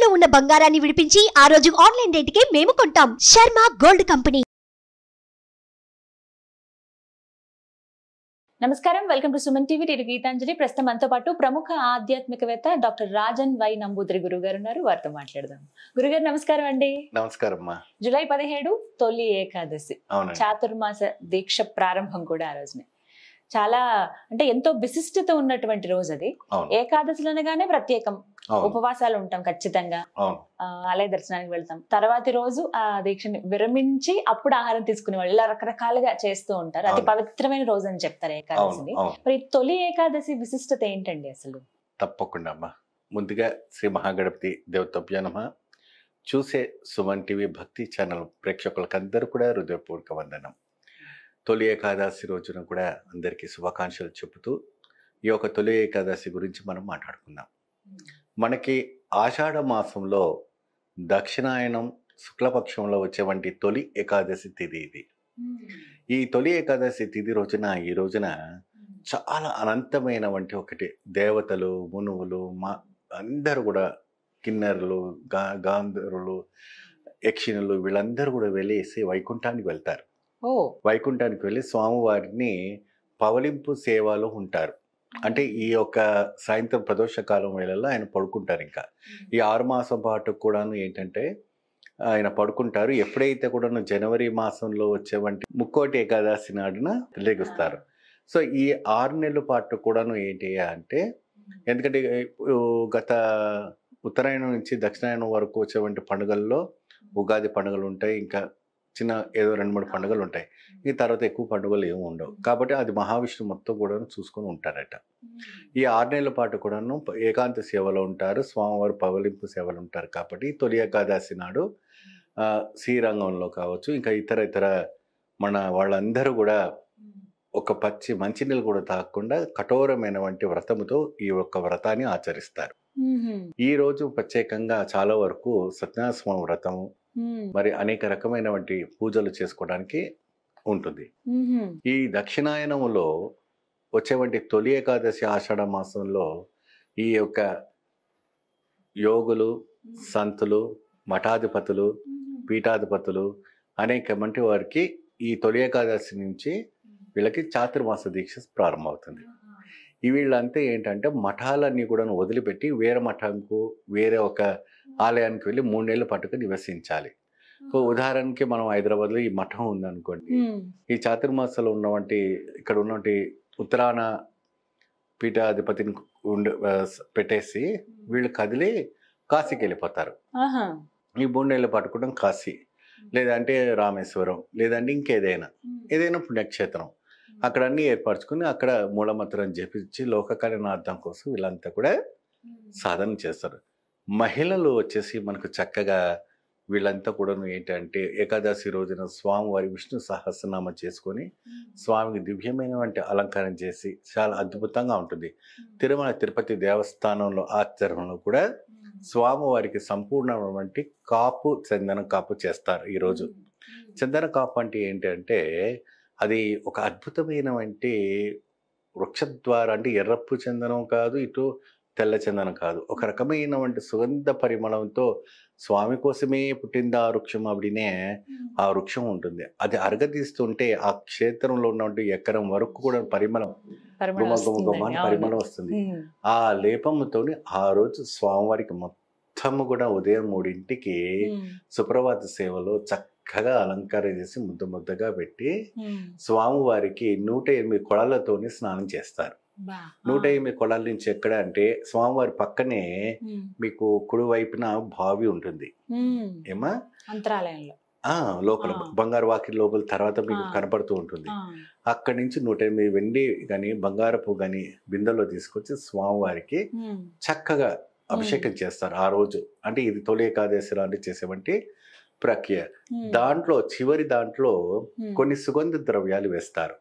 తాకట్టులో ఉన్న బంగారాన్ని విడిపించి ఆ రోజు ఆన్లైన్ రేటుకే మేము కొంటాం. Sharma gold company. నమస్కారం, వెల్కమ్ టు సుమన్ టీవీ. నేను గీతాంజలి. ప్రస్తుతం మనతో పాటు ప్రముఖ ఆధ్యాత్మికవేత్త డాక్టర్ రాజన్ వై నంబూద్రి గురుగారు ఉన్నారు. వారితో మాట్లాడదాం. గురుగారు నమస్కారం అండి. నమస్కారం అమ్మా. జూలై 17 తొలి ఏకాదశి, చాతుర్మాస దీక్ష ప్రారంభం కూడా ఆ రోజునే. చాలా అంటే ఎంతో విశిష్టత ఉన్నటువంటి రోజు అది. ఏకాదశులు అనగానే ప్రత్యేకం, ఉపవాసాలు ఉంటాం ఖచ్చితంగా, ఆలయ దర్శనానికి వెళ్తాం. తర్వాతి రోజు ఆ దీక్షని విరమించి అప్పుడు ఆహారం తీసుకునే వాళ్ళు ఇలా రకరకాలుగా చేస్తూ ఉంటారు. అతి పవిత్రమైన రోజు అని చెప్తారు ఏకాదశిని. మరి తొలి ఏకాదశి విశిష్టత ఏంటండి అసలు? తప్పకుండా అమ్మా. ముందుగా శ్రీ మహాగణపతి దేవతభ్యో నమః. చూసే సుమన్ టీవీ భక్తి ఛానల్ ప్రేక్షకులకందరూ కూడా హృదయపూర్వక వందనం. తొలి ఏకాదశి రోజున కూడా అందరికీ శుభాకాంక్షలు చెబుతూ ఈ యొక్క తొలి ఏకాదశి గురించి మనం మాట్లాడుకుందాం. మనకి ఆషాఢ మాసంలో దక్షిణాయనం శుక్లపక్షంలో వచ్చేవంటి తొలి ఏకాదశి తిథి ఇది. ఈ తొలి ఏకాదశి తిథి రోజున ఈ రోజున చాలా అనంతమైన వంటి ఒకటి దేవతలు, మునువులు, అందరూ కూడా కిన్నెరులు, గాంధర్వులు, యక్షిణులు వీళ్ళందరూ కూడా వెళ్ళేసి వైకుంఠానికి వెళ్తారు. వైకుంఠానికి వెళ్ళి స్వామివారిని పవలింపు సేవలో ఉంటారు. అంటే ఈ యొక్క సాయంత్రం ప్రదోష కాలం వేళల్లో ఆయన పడుకుంటారు. ఇంకా ఈ 6 మాసం పాటు కూడాను ఏంటంటే ఆయన పడుకుంటారు. ఎప్పుడైతే కూడాను జనవరి మాసంలో వచ్చేవంటి ముక్కోటి ఏకాదశి నాడున లెగుస్తారు. సో ఈ 6 నెలల పాటు కూడాను ఏంటి అంటే, ఎందుకంటే గత ఉత్తరాయణం నుంచి దక్షిణాయనం వరకు వచ్చేవంటి పండుగల్లో ఉగాది పండుగలు ఉంటాయి, ఇంకా చిన్న ఏదో 2-3 పండుగలు ఉంటాయి. ఈ తర్వాత ఎక్కువ పండుగలు ఏమి ఉండవు. కాబట్టి అది మహావిష్ణు మొత్తం కూడా చూసుకొని ఉంటారట. ఈ 6 నెలల పాటు కూడాను ఏకాంత సేవలో ఉంటారు, స్వామివారి పవలింపు సేవలు ఉంటారు. కాబట్టి తొలి ఏకాదశి నాడు శ్రీరంగంలో కావచ్చు, ఇంకా ఇతర మన వాళ్ళందరూ కూడా ఒక పచ్చి మంచినీళ్ళు కూడా తాగకుండా కఠోరమైన వంటి వ్రతముతో ఈ యొక్క వ్రతాన్ని ఆచరిస్తారు. ఈ రోజు ప్రత్యేకంగా చాలా వరకు సత్యనారాయణ స్వామి వ్రతము, మరి అనేక రకమైన వంటి పూజలు చేసుకోవడానికి ఉంటుంది. ఈ దక్షిణాయనములో వచ్చేవంటి తొలి ఏకాదశి ఆషాఢ మాసంలో ఈ యొక్క యోగులు, సంతులు, మఠాధిపతులు, పీఠాధిపతులు అనేక మంది వారికి ఈ తొలి ఏకాదశి నుంచి వీళ్ళకి చాతుర్మాస దీక్ష ప్రారంభమవుతుంది. ఈ వీళ్ళంతా ఏంటంటే మఠాలన్నీ కూడా వదిలిపెట్టి వేరే మఠంకు, వేరే ఒక ఆలయానికి వెళ్ళి 3 నెలల పాటుగా నివసించాలి. సో ఉదాహరణకి మనం హైదరాబాద్లో ఈ మఠం ఉందనుకోండి, ఈ చాతుర్మాసంలో ఉన్నవంటి ఇక్కడ ఉన్నటువంటి ఉత్తరాన పీఠాధిపతిని పెట్టేసి వీళ్ళు కదిలి కాశీకి వెళ్ళిపోతారు. ఈ 3 నెలల పాటు కూడా కాశీ, లేదంటే రామేశ్వరం, లేదంటే ఏదైనా పుణ్యక్షేత్రం అక్కడ అన్ని ఏర్పరచుకుని అక్కడ మూలమంత్రం జపించి లోక కళ్యాణార్థం కోసం వీళ్ళంతా కూడా సాధన చేస్తారు. మహిళలు వచ్చేసి మనకు చక్కగా వీళ్ళంతా కూడా ఏంటంటే ఏకాదశి రోజున స్వామివారి విష్ణు సహస్రనామం చేసుకొని స్వామికి దివ్యమైనటువంటి అలంకారం చేసి చాలా అద్భుతంగా ఉంటుంది. తిరుమల తిరుపతి దేవస్థానంలో ఆచరణలో కూడా స్వామివారికి సంపూర్ణమైనటువంటి చందన కాపు చేస్తారు. ఈరోజు చందన కాపు అంటే ఏంటంటే అది ఒక అద్భుతమైనటువంటి వృక్షద్వార, అంటే ఎర్రప్పు చందనం కాదు, ఇటు తెల్ల చందనం కాదు, ఒక రకమైనటువంటి సుగంధ పరిమళంతో స్వామి కోసమే పుట్టింది ఆ వృక్షం. అప్పుడినే ఆ వృక్షం ఉంటుంది. అది అరగదీస్తుంటే ఆ క్షేత్రంలో ఉన్నటువంటి ఎకరం వరకు కూడా పరిమళం పరిమళం వస్తుంది. ఆ లేపముతోని ఆ రోజు స్వామివారికి మొత్తము కూడా ఉదయం 3ంటికి సుప్రభాత సేవలో చక్కగా అలంకారం చేసి ముద్దగా పెట్టి స్వామివారికి 108 కొళాలతోని స్నానం చేస్తారు. 108 కొళాల నుంచి ఎక్కడ అంటే స్వామివారి పక్కనే మీకు కుడి వైపున బావి ఉంటుంది. ఏమా అంతరాలయంలో లోపల బంగారు వాకిలి లోపల తర్వాత మీకు కనపడుతూ ఉంటుంది. అక్కడి నుంచి 108 వెండి గాని బంగారపు గాని బిందెలో తీసుకొచ్చి స్వామివారికి చక్కగా అభిషేకం చేస్తారు ఆ రోజు. అంటే ఇది తొలి ఏకాదశి లాంటి చేసేవంటి ప్రక్రియ. దాంట్లో చివరి దాంట్లో కొన్ని సుగంధ ద్రవ్యాలు వేస్తారు.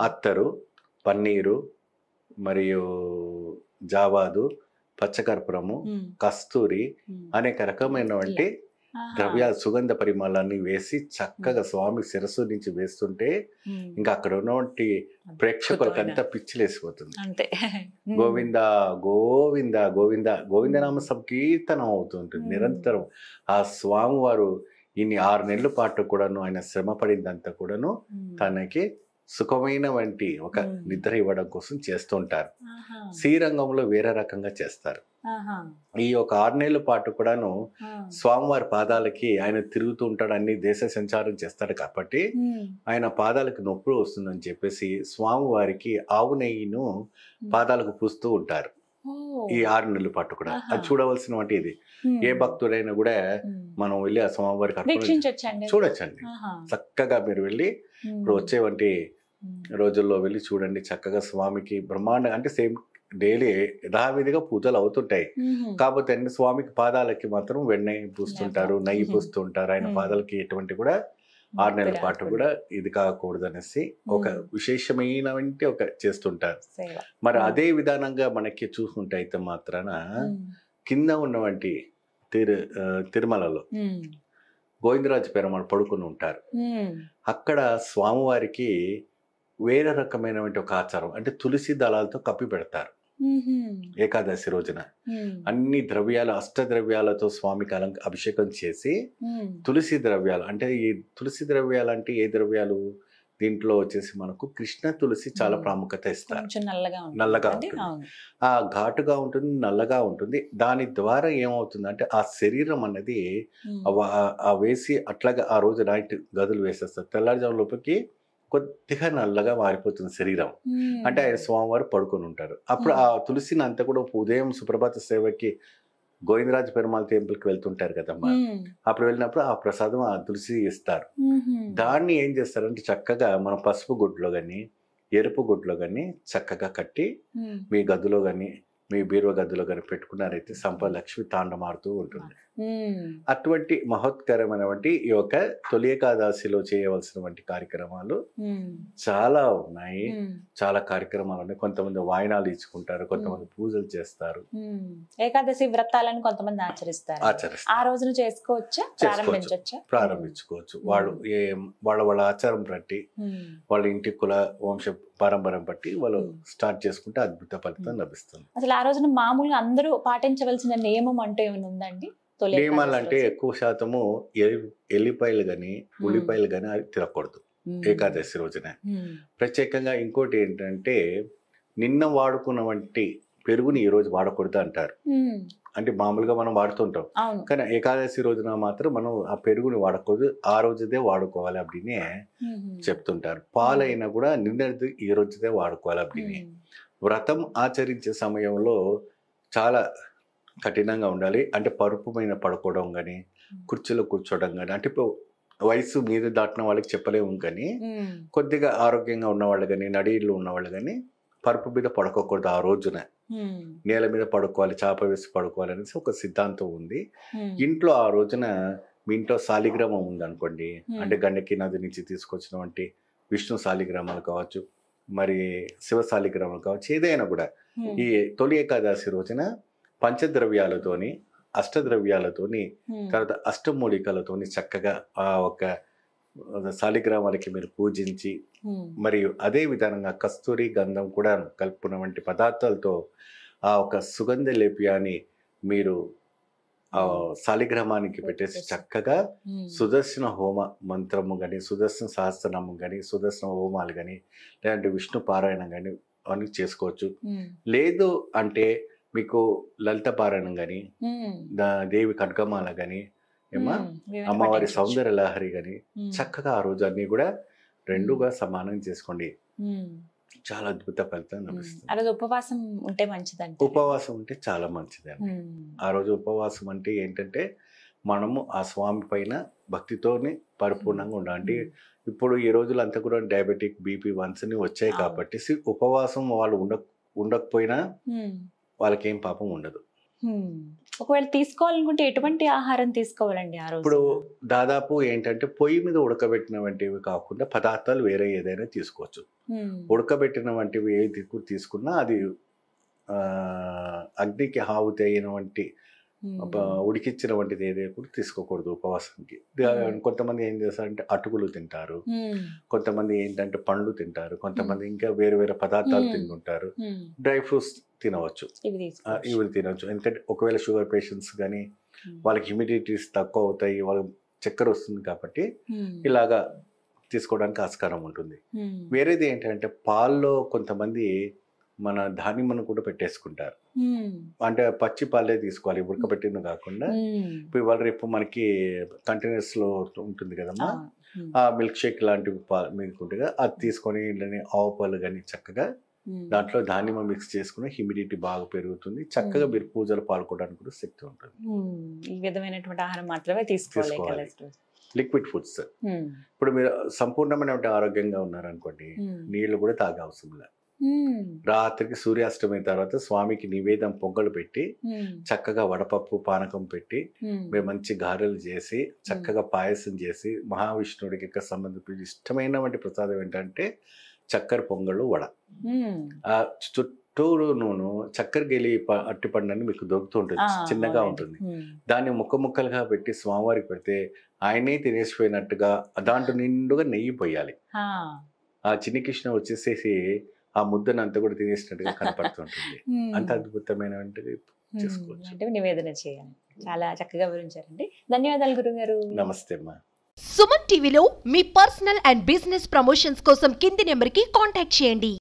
అత్తరు, పన్నీరు, మరియు జావాదు, పచ్చకర్పూరము, కస్తూరి అనేక రకమైనటువంటి సుగంధ పరిమళాన్ని వేసి చక్కగా స్వామి శిరస్సు నుంచి వేస్తుంటే ఇంకా అక్కడ ఉన్నటువంటి ప్రేక్షకులకంతా పిచ్చిలేసిపోతుంది. గోవింద గోవింద గోవింద గోవిందనామ సంకీర్తనం అవుతుంటుంది నిరంతరం. ఆ స్వామి వారు ఇన్ని 6 నెలల పాటు కూడాను ఆయన శ్రమ పడిందంతా కూడాను తనకి సుఖమైన వంటి ఒక నిద్ర ఇవ్వడం కోసం చేస్తుంటారు. శ్రీరంగంలో వేరే రకంగా చేస్తారు. ఈ ఒక 6 నెలల పాటు కూడాను స్వామివారి పాదాలకి ఆయన తిరుగుతూ ఉంటాడు, అన్ని దేశ సంచారం చేస్తాడు కాబట్టి ఆయన పాదాలకు నొప్పి వస్తుందని చెప్పేసి స్వామివారికి ఆవు నెయ్యిను పాదాలకు పూస్తూ ఉంటారు ఈ 6 నెలల పాటు కూడా. అది చూడవలసిన వంటి ఇది. ఏ భక్తుడైనా కూడా మనం వెళ్ళి ఆ స్వామివారికి చూడొచ్చండి. చక్కగా మీరు వెళ్ళి ఇప్పుడు వచ్చే వంటి రోజుల్లో వెళ్ళి చూడండి. చక్కగా స్వామికి బ్రహ్మాండ అంటే సేమ్ డైలీ యథావిధిగా పూజలు అవుతుంటాయి. కాకపోతే అన్ని స్వామికి పాదాలకి మాత్రం వెన్నె పూస్తుంటారు, నెయ్యి పూస్తుంటారు. ఆయన పాదాలకి ఎటువంటి కూడా 6 నెలల పాటు కూడా ఇది కాకూడదు అనేసి ఒక విశేషమైన ఒక చేస్తుంటారు. మరి అదే విధానంగా మనకి చూసుకుంటే అయితే మాత్రాన కింద ఉన్నవంటి తిరుమలలో గోవిందరాజు పెరుమాళ్ పడుకుని ఉంటారు. అక్కడ స్వామివారికి వేరే రకమైనటువంటి ఒక ఆచారం అంటే తులసి దళాలతో కప్పి పెడతారు. ఏకాదశి రోజున అన్ని ద్రవ్యాలు అష్టద్రవ్యాలతో స్వామికి అభిషేకం చేసి తులసి ద్రవ్యాలు అంటే ఈ తులసి ద్రవ్యాలు అంటే ఏ ద్రవ్యాలు దీంట్లో వచ్చేసి మనకు కృష్ణ తులసి చాలా ప్రాముఖ్యత ఇస్తారు. నల్లగా ఉంటుంది, ఆ ఘాటుగా ఉంటుంది, నల్లగా ఉంటుంది. దాని ద్వారా ఏమవుతుంది అంటే ఆ శరీరం అన్నది ఆ వేసి అట్లాగా ఆ రోజు నైట్ గదులు వేసేస్తారు. తెల్లారుజాము లోపలికి కొద్దిగా నల్లగా మారిపోతుంది శరీరం. అంటే ఆయన స్వామివారు పడుకొని ఉంటారు. అప్పుడు ఆ తులసిని అంతా కూడా ఉదయం సుప్రభాత సేవకి గోవిందరాజు పెరుమాళ్ టెంపుల్కి వెళ్తుంటారు కదమ్మా, అప్పుడు వెళ్ళినప్పుడు ఆ ప్రసాదం ఆ తులసి ఇస్తారు. దాన్ని ఏం చేస్తారంటే చక్కగా మనం పసుపు గుడ్లో కానీ ఎరుపు గుడ్లో కానీ చక్కగా కట్టి మీ గదిలో కానీ మీ బీరువా గదిలో కానీ పెట్టుకున్నారైతే సంపద లక్ష్మి తాండమాడుతూ ఉంటుంది. అటువంటి మహోత్కరమైనటువంటి ఈ యొక్క తొలి ఏకాదశిలో చేయవలసినటువంటి కార్యక్రమాలు చాలా ఉన్నాయి. చాలా కార్యక్రమాలు ఉన్నాయి. కొంతమంది వాయినాలు ఇచ్చుకుంటారు, కొంతమంది పూజలు చేస్తారు. ఏకాదశి వ్రతాలను కొంతమంది ఆచరిస్తారు. ఆ రోజున చేసుకోవచ్చా, ప్రారంభించుకోవచ్చు. వాళ్ళు వాళ్ళ ఆచారం బట్టి వాళ్ళ ఇంటి కుల వంశ పారంపర్యం బట్టి వాళ్ళు స్టార్ట్ చేసుకుంటే అద్భుత ఫలితం లభిస్తుంది. అసలు ఆ రోజున మామూలుగా అందరూ పాటించవలసిన నియమం అంటే ఏమైనా ఉందండి? నియమాలు అంటే ఎక్కువ శాతము ఎల్లిపాయలు కానీ ఉల్లిపాయలు కానీ అది తినకూడదు ఏకాదశి రోజున. ప్రత్యేకంగా ఇంకోటి ఏంటంటే నిన్న వాడుకున్న వంటి పెరుగుని ఈ రోజు వాడకూడదు అంటారు. అంటే మామూలుగా మనం వాడుతుంటాం, కానీ ఏకాదశి రోజున మాత్రం మనం ఆ పెరుగుని వాడకూడదు, ఆ రోజుదే వాడుకోవాలి அப்படின்னு చెప్తుంటారు. పాలైనా కూడా నిన్నది ఈ రోజుదే వాడుకోవాలి அப்படின்னு. వ్రతం ఆచరించే సమయంలో చాలా కఠినంగా ఉండాలి. అంటే పరుపు మీద పడుకోవడం కానీ కుర్చీలో కూర్చోవడం కానీ, అంటే ఇప్పుడు వయసు మీద దాటిన వాళ్ళకి చెప్పలేము, కానీ కొద్దిగా ఆరోగ్యంగా ఉన్నవాళ్ళు కానీ నడిళ్ళు ఉన్నవాళ్ళు కానీ పరుపు మీద పడుకోకూడదు. ఆ రోజున నేల మీద పడుకోవాలి, చాప వేసి పడుకోవాలి అనేసి ఒక సిద్ధాంతం ఉంది. ఇంట్లో ఆ రోజున మీ ఇంట్లో శాలిగ్రామం ఉందనుకోండి, అంటే గండకి నది నుంచి తీసుకొచ్చినటువంటి విష్ణు శాలిగ్రామాలు కావచ్చు, మరి శివ శాలిగ్రామాలు కావచ్చు, ఏదైనా కూడా ఈ తొలి ఏకాదశి రోజున పంచద్రవ్యాలతోని అష్టద్రవ్యాలతోని తర్వాత అష్టమూలికలతోని చక్కగా ఆ ఒక శాలిగ్రామాలకి మీరు పూజించి, మరియు అదే విధానంగా కస్తూరి గంధం కూడా కలుపుకున్న వంటి పదార్థాలతో ఆ ఒక సుగంధ లేప్యాన్ని మీరు ఆ శాలిగ్రామానికి పెట్టేసి చక్కగా సుదర్శన హోమ మంత్రము కానీ, సుదర్శన సహస్రనామం కానీ, సుదర్శన హోమాలు కానీ, లేదంటే విష్ణు పారాయణం కానీ అన్ని చేసుకోవచ్చు. లేదు అంటే మీకు లలిత పారాయణం కానీ, దేవి ఖడ్గమాల కానీ, ఏమా అమ్మవారి సౌందర్య లహరి కానీ చక్కగా ఆ రోజు అన్ని కూడా రెండుగా సమానం చేసుకోండి. చాలా అద్భుత ఫలితం లభిస్తుంది. ఉపవాసం ఉంటే మంచిదండి. ఉపవాసం ఉంటే చాలా మంచిదండి. ఆ రోజు ఉపవాసం అంటే ఏంటంటే మనము ఆ స్వామి పైన భక్తితోని పరిపూర్ణంగా ఉండాలి. ఇప్పుడు ఈ రోజులు అంతా కూడా డయాబెటిక్, బీపీ వన్స్ వచ్చాయి కాబట్టి ఉపవాసం వాళ్ళు ఉండకపోయినా వాళ్ళకి ఏం పాపం ఉండదు. ఒకవేళ తీసుకోవాలనుకుంటే ఎటువంటి ఆహారం తీసుకోవాలండి ఆ రోజు? ఇప్పుడు దాదాపు ఏంటంటే పొయ్యి మీద ఉడకబెట్టిన వంటివి కాకుండా పదార్థాలు వేరే ఏదైనా తీసుకోవచ్చు. ఉడకబెట్టిన వంటివి ఏది తీసుకున్నా అది అగ్నికి ఆహుతి అయిన వంటి ఉడికిచ్చిన వంటిది ఏదైనా కూడా తీసుకోకూడదు ఉపవాసానికి. కొంతమంది ఏం చేస్తారంటే అటుకులు తింటారు, కొంతమంది ఏంటంటే పండ్లు తింటారు, కొంతమంది ఇంకా వేరే వేరే పదార్థాలు తింటుంటారు. డ్రై ఫ్రూట్స్ తినవచ్చు, ఇవి తినవచ్చు. ఎందుకంటే ఒకవేళ షుగర్ పేషెంట్స్ కానీ వాళ్ళకి హ్యూమిడిటీస్ తక్కువ అవుతాయి, వాళ్ళకి చక్కెర వస్తుంది కాబట్టి ఇలాగా తీసుకోవడానికి ఆస్కారం ఉంటుంది. వేరేది ఏంటంటే పాల్లో కొంతమంది మన దానిమ్మను కూడా పెట్టేసుకుంటారు. అంటే పచ్చి పాలే తీసుకోవాలి, ఉడకబెట్టిన కాకుండా. ఇప్పుడు ఇవాళ రేపు మనకి కంటైనర్స్ లో ఉంటుంది కదమ్మా, ఆ మిల్క్ షేక్ లాంటివి మీకు ఉంటుంది కదా, అది తీసుకొని ఆవు పాలు కానీ చక్కగా దాంట్లో దానిమ్మ మిక్స్ చేసుకుని హ్యూమిడిటీ బాగా పెరుగుతుంది. చక్కగా మీరు పూజలు పాల్గొనడానికి కూడా శక్తి ఉంటుంది. ఈ విధమైనటువంటి ఆహారం మాత్రమే తీసుకోవాలి. Liquid foods. ఇప్పుడు మీరు సంపూర్ణమైన ఆరోగ్యంగా ఉన్నారనుకోండి, నీళ్లు కూడా తాగే అవసరం లేదు. రాత్రికి సూర్యాస్తమయం తర్వాత స్వామికి నివేదన పొంగలు పెట్టి చక్కగా వడపప్పు పానకం పెట్టి మేము మంచి గారెలు చేసి చక్కగా పాయసం చేసి మహావిష్ణుడికి సంబంధించిన ఇష్టమైనటువంటి ప్రసాదం ఏంటంటే చక్కెర పొంగళ్ళు వడ. ఆ చుట్టూరు నూనె చక్కెర గెలి అట్టిపండు అని మీకు దొరుకుతూ ఉంటుంది, చిన్నగా ఉంటుంది. దాన్ని ముక్కలుగా పెట్టి స్వామివారికి పెడితే ఆయనే తినేసిపోయినట్టుగా దాంట్లో నిండుగా నెయ్యి పోయాలి. ఆ చిన్ని కృష్ణ వచ్చేసేసి ఆ ముద్దను అంతా కూడా తినేసినట్టుగా కనపడుతుంటుంది. అంత అద్భుతమైన చేసుకోవచ్చు, నివేదన చేయాలి. చాలా చక్కగా వివరించారండి. ధన్యవాదాలు గురుగారు. నమస్తే అమ్మా. సుమన్ టీవీలో మీ పర్సనల్ అండ్ బిజినెస్ ప్రమోషన్స్ కోసం కింది నెంబర్కి కాంటాక్ట్ చేయండి.